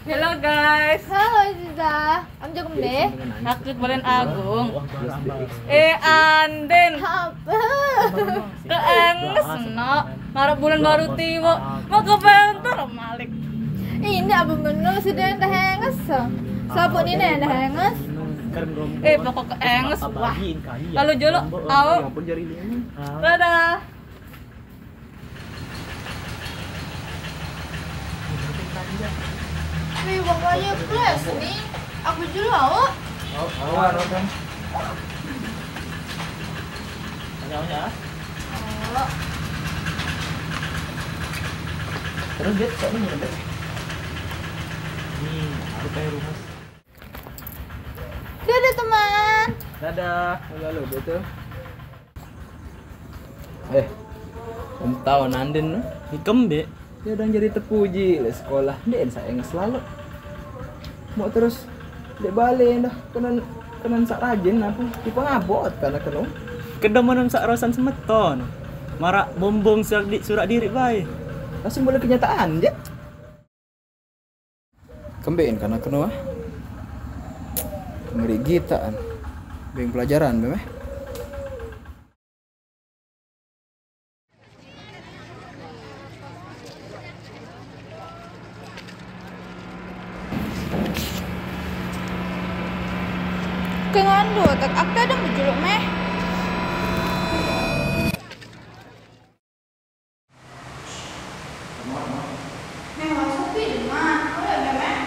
Halo guys. Halo Ziza, am jago deh. Aku Balen Agung. Anden. Apa? Keenges no. Marah bulan baru tiba. Mau ke bentar Malik. Ini abang bener sudah dah henges. Sabun ini dah henges. Pokok keenges. Wah. Kalau jolo au. Dadah. Wih, bapaknya plus nih. Aku dulu awak. Kan. Tanya-tanya. Oh. Terus dia kok ini nyebet. Nih, aku kayak rumah. Dadah teman. Dadah. Halo, betul. Om tahu Nanden no? Ikembe. Dia udah jadi terpuji le sekolah. Dia sayang selalu. Mau terus dek balik dah kenan sak rajin apa? Tipe ngabot karena kena. Kedemenan sak rosan semeton. Marak bombong surat diri bae. Langsung boleh kenyataan je. Kembein karena kena. Ngeri gitaan. Beng pelajaran bemeh. Kengandu, tak akta dah menjuluk meh. Meh, masuk pi demam. Boleh meh?